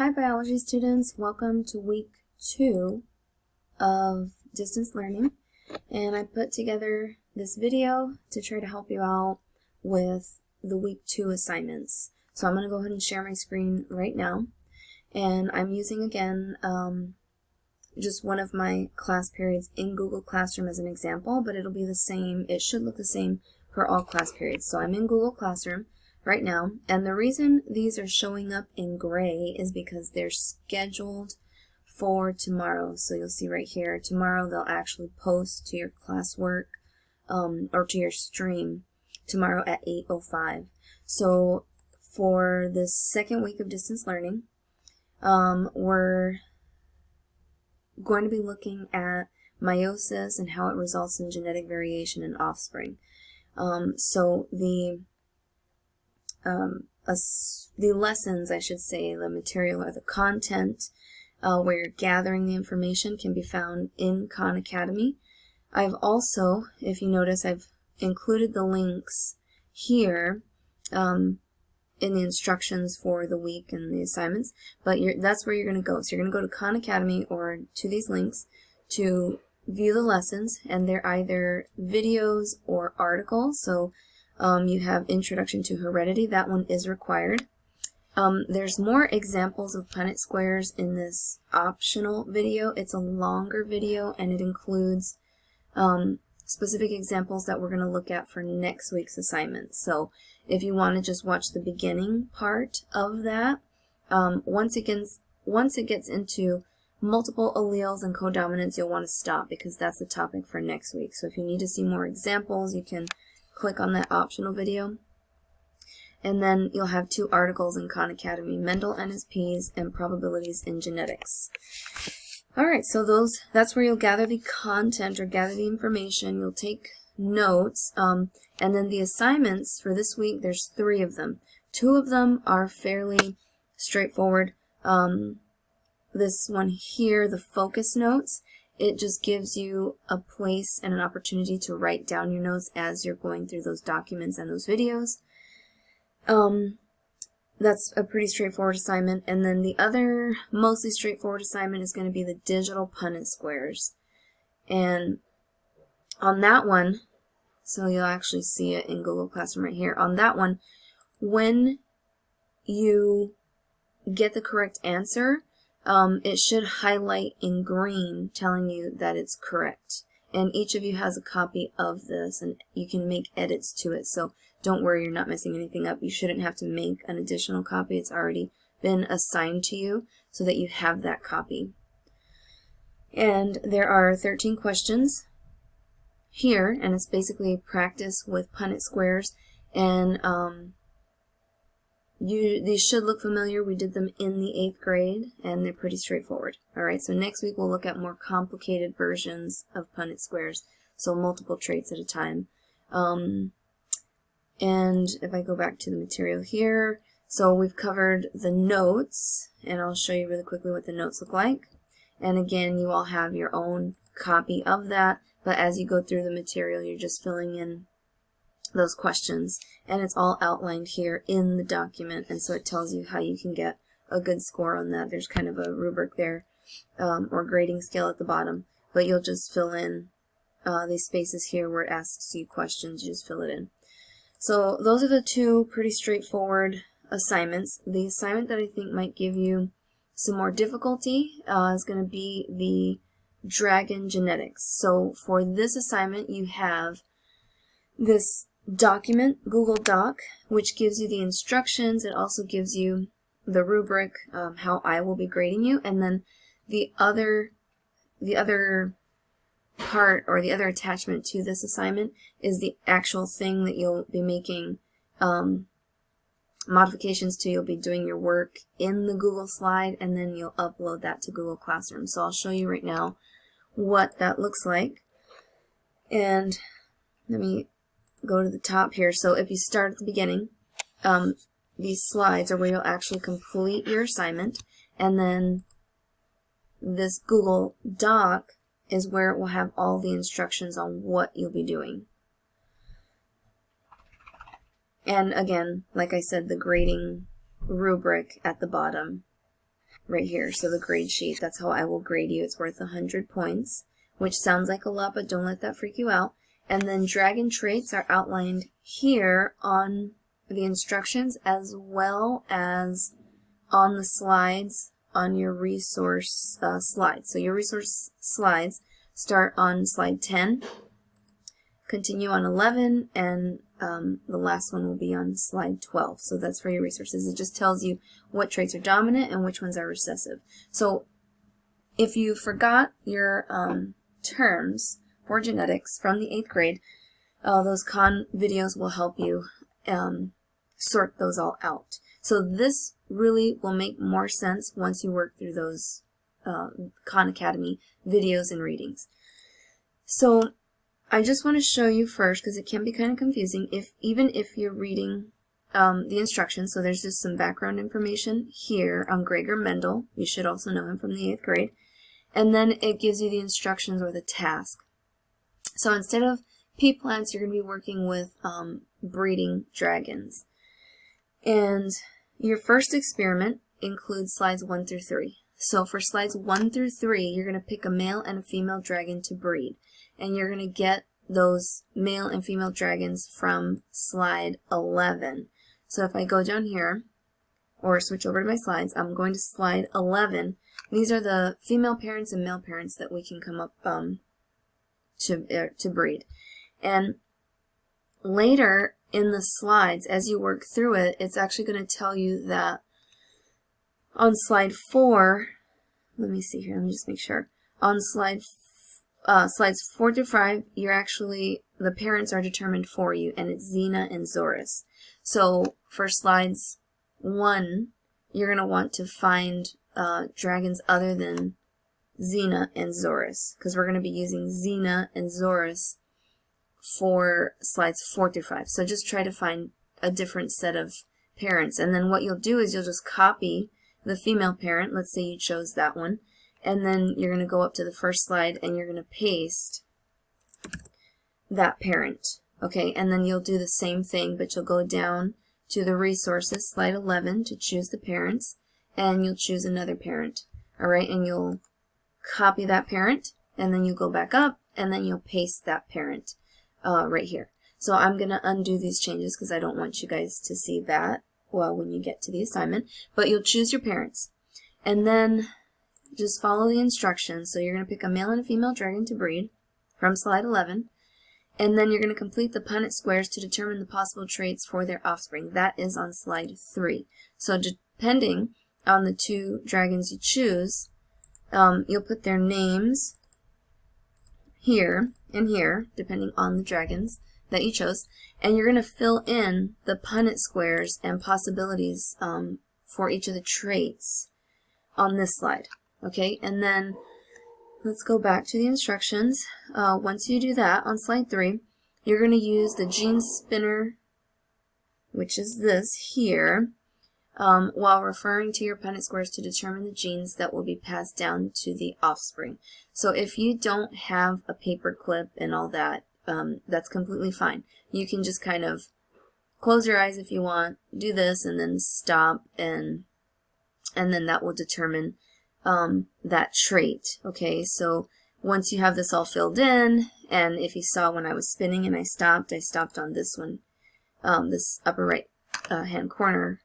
Hi biology students, welcome to week 2 of distance learning, and I put together this video to try to help you out with the week 2 assignments. So I'm going to go ahead and share my screen right now, and I'm using again just one of my class periods in Google Classroom as an example, but it'll be the same, it should look the same for all class periods. So I'm in Google Classroom right now, and the reason these are showing up in gray is because they're scheduled for tomorrow. So you'll see right here, tomorrow they'll actually post to your classwork or to your stream tomorrow at 8:05. So for this second week of distance learning, we're going to be looking at meiosis and how it results in genetic variation in offspring. So the lessons, I should say, the material or the content where you're gathering the information can be found in Khan Academy. I've also, if you notice, I've included the links here in the instructions for the week and the assignments, but that's where you're going to go. So you're going to go to Khan Academy or to these links to view the lessons, and they're either videos or articles. So you have Introduction to Heredity, that one is required. There's more examples of Punnett squares in this optional video. It's a longer video and it includes specific examples that we're going to look at for next week's assignment. So if you want to just watch the beginning part of that, once it gets into multiple alleles and codominants, you'll want to stop because that's the topic for next week. So if you need to see more examples, you can click on that optional video. And then you'll have 2 articles in Khan Academy, Mendel NSPs and Probabilities in Genetics. Alright, so that's where you'll gather the content or gather the information. You'll take notes, and then the assignments for this week, there's 3 of them. 2 of them are fairly straightforward. This one here, the focus notes, it just gives you a place and an opportunity to write down your notes as you're going through those documents and those videos. That's a pretty straightforward assignment. And then the other mostly straightforward assignment is going to be the digital Punnett squares. And on that one, so you'll actually see it in Google Classroom right here. On that one, when you get the correct answer, it should highlight in green telling you that it's correct. And each of you has a copy of this, and you can make edits to it. So don't worry, you're not messing anything up. You shouldn't have to make an additional copy. It's already been assigned to you so that you have that copy. And there are 13 questions here, and it's basically practice with Punnett squares. And these should look familiar. We did them in the 8th grade, and they're pretty straightforward. Alright, so next week we'll look at more complicated versions of Punnett squares, so multiple traits at a time. And if I go back to the material here, so we've covered the notes, and I'll show you really quickly what the notes look like. And again, you all have your own copy of that, but as you go through the material, you're just filling in those questions, and it's all outlined here in the document, and so it tells you how you can get a good score on that. There's kind of a rubric there, or grading scale at the bottom, but you'll just fill in these spaces here where it asks you questions. You just fill it in. So those are the 2 pretty straightforward assignments. The assignment that I think might give you some more difficulty is going to be the Dragon Genetics. So for this assignment, you have this document, Google Doc, which gives you the instructions. It also gives you the rubric, how I will be grading you, and then the other part or the other attachment to this assignment is the actual thing that you'll be making modifications to. You'll be doing your work in the Google slide, and then you'll upload that to Google Classroom. So I'll show you right now what that looks like. And let me go to the top here. So if you start at the beginning, these slides are where you'll actually complete your assignment, and then this Google Doc is where it will have all the instructions on what you'll be doing. And again, like I said, the grading rubric at the bottom. right here. So the grade sheet, that's how I will grade you. It's worth 100 points, which sounds like a lot, but don't let that freak you out. And then dragon traits are outlined here on the instructions as well as on the slides on your resource slides. So your resource slides start on slide 10, continue on 11, and the last one will be on slide 12. So that's for your resources. It just tells you what traits are dominant and which ones are recessive. So if you forgot your terms for genetics from the 8th grade, those Khan videos will help you sort those all out. So this really will make more sense once you work through those Khan Academy videos and readings. So I just want to show you first, because it can be kind of confusing, even if you're reading the instructions. So there's just some background information here on Gregor Mendel. You should also know him from the 8th grade. And then it gives you the instructions or the task. So instead of pea plants, you're going to be working with breeding dragons. And your first experiment includes slides 1 through 3. So for slides 1 through 3, you're going to pick a male and a female dragon to breed. And you're going to get those male and female dragons from slide 11. So if I go down here, or switch over to my slides, I'm going to slide 11. These are the female parents and male parents that we can come up to breed. And later in the slides, as you work through it, it's actually going to tell you that on slide 4, let me see here, let me just make sure. On slides 4 through 5, you're actually, the parents are determined for you, and it's Xena and Zorus. So for slides 1, you're going to want to find dragons other than Xena and Zorus, because we're going to be using Xena and Zorus for slides 4 through 5. So just try to find a different set of parents. And then what you'll do is you'll just copy the female parent. Let's say you chose that one. And then you're going to go up to the first slide and you're going to paste that parent. Okay, and then you'll do the same thing, but you'll go down to the resources, slide 11, to choose the parents, and you'll choose another parent. Alright, and you'll copy that parent, and then you go back up, and then you'll paste that parent right here. So I'm going to undo these changes because I don't want you guys to see that when you get to the assignment. But you'll choose your parents. And then just follow the instructions. So you're going to pick a male and a female dragon to breed from slide 11. And then you're going to complete the Punnett squares to determine the possible traits for their offspring. That is on slide 3. So depending on the 2 dragons you choose, you'll put their names here and here, depending on the dragons that you chose, and you're going to fill in the Punnett squares and possibilities for each of the traits on this slide. Okay, and then let's go back to the instructions. Once you do that, on slide 3, you're going to use the gene spinner, which is this here, while referring to your Punnett squares to determine the genes that will be passed down to the offspring. So if you don't have a paper clip and all that, that's completely fine. You can just kind of close your eyes if you want, do this, and then stop, and then that will determine that trait. Okay, so once you have this all filled in, and if you saw when I was spinning and I stopped on this one, this upper right hand corner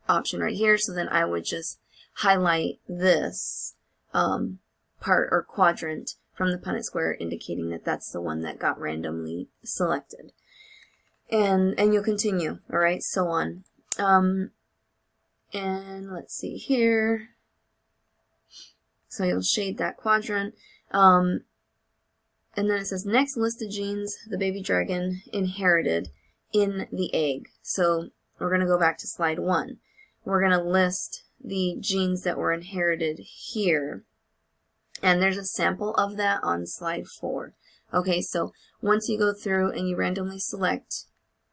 option right here, so then I would just highlight this part or quadrant from the Punnett square, indicating that that's the one that got randomly selected. And you'll continue, alright, so on. And let's see here. So you'll shade that quadrant. And then it says, next list the genes the baby dragon inherited in the egg. So we're going to go back to slide 1. We're going to list the genes that were inherited here. And there's a sample of that on slide 4. Okay, so once you go through and you randomly select,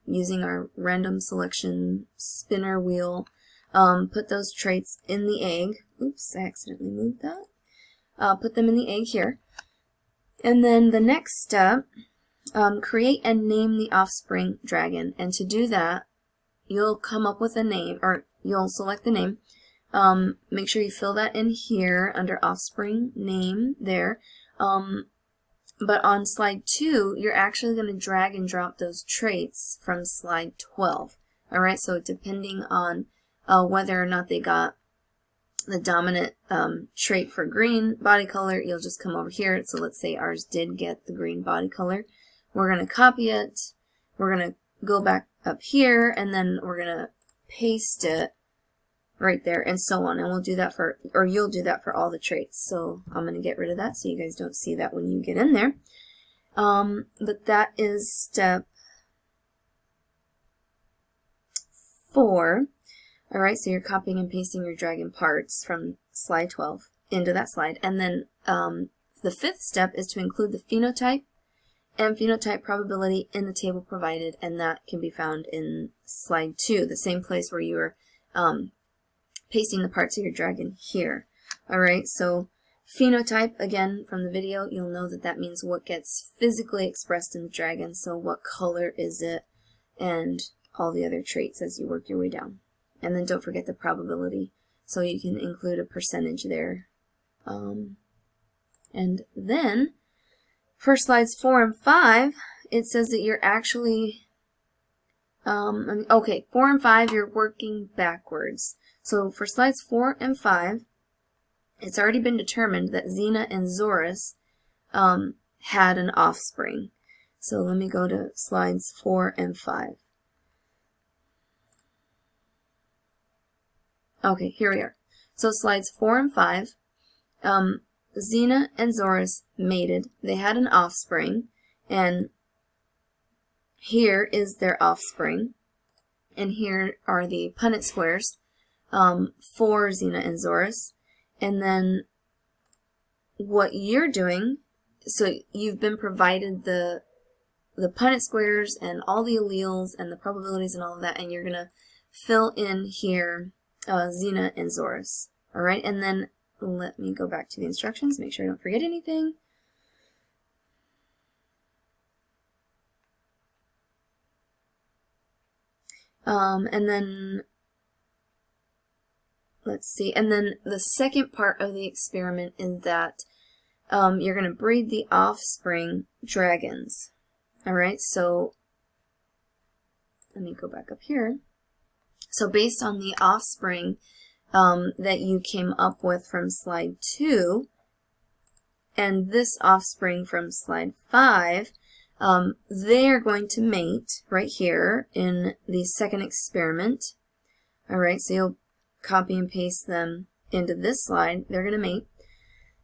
using our random selection spinner wheel, put those traits in the egg. Oops, I accidentally moved that. Put them in the egg here. And then the next step, create and name the offspring dragon. And to do that, you'll come up with a name, or you'll select the name. Make sure you fill that in here under offspring name there. But on slide 2, you're actually going to drag and drop those traits from slide 12. Alright, so depending on whether or not they got the dominant trait for green body color, you'll just come over here. So let's say ours did get the green body color. We're going to copy it. We're going to go back up here, and then we're going to paste it right there, and so on. And we'll do that for, or you'll do that for all the traits. So I'm going to get rid of that so you guys don't see that when you get in there. But that is step 4. Alright, so you're copying and pasting your dragon parts from slide 12 into that slide. And then the 5th step is to include the phenotype and phenotype probability in the table provided, and that can be found in slide 2, the same place where you were pasting the parts of your dragon here. Alright, so phenotype, again, from the video, you'll know that that means what gets physically expressed in the dragon, so what color is it, and all the other traits as you work your way down. And then don't forget the probability, so you can include a percentage there. And then, for slides 4 and 5, it says that you're actually, okay, 4 and 5, you're working backwards. So for slides 4 and 5, it's already been determined that Xena and Zorus had an offspring. So let me go to slides 4 and 5. Okay, here we are. So slides 4 and 5, Xena and Zorus mated. They had an offspring, and here is their offspring. And here are the Punnett squares for Xena and Zorus. And then what you're doing, so you've been provided the Punnett squares and all the alleles and the probabilities and all of that, and you're going to fill in here Xena and Zorus. Alright, and then let me go back to the instructions, make sure I don't forget anything. And then, let's see, and then the second part of the experiment is that you're going to breed the offspring dragons. Alright, so let me go back up here. So based on the offspring that you came up with from slide 2, and this offspring from slide 5, they're going to mate right here in the second experiment. Alright, so you'll copy and paste them into this slide. They're going to mate.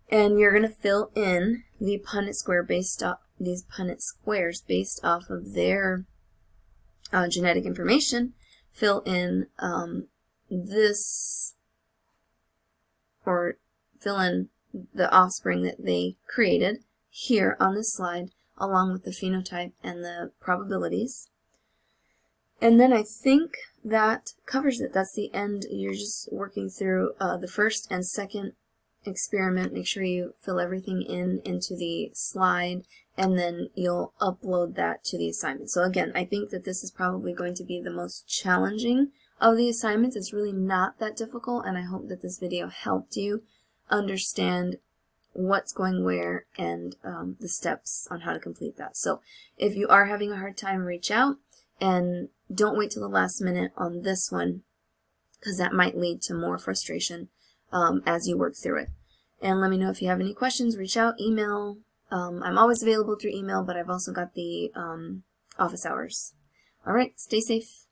And you're going to fill in the Punnett square based off these Punnett squares based off of their genetic information. Fill in this, or fill in the offspring that they created here on this slide, along with the phenotype and the probabilities. And then I think that covers it. That's the end. You're just working through the first and second experiment. Make sure you fill everything into the slide, and then you'll upload that to the assignment. So again, I think that this is probably going to be the most challenging of the assignments. It's really not that difficult, and I hope that this video helped you understand what's going where and the steps on how to complete that. So if you are having a hard time, reach out, and don't wait till the last minute on this one, because that might lead to more frustration as you work through it. And let me know if you have any questions. Reach out, email. I'm always available through email, but I've also got the office hours. All right, stay safe.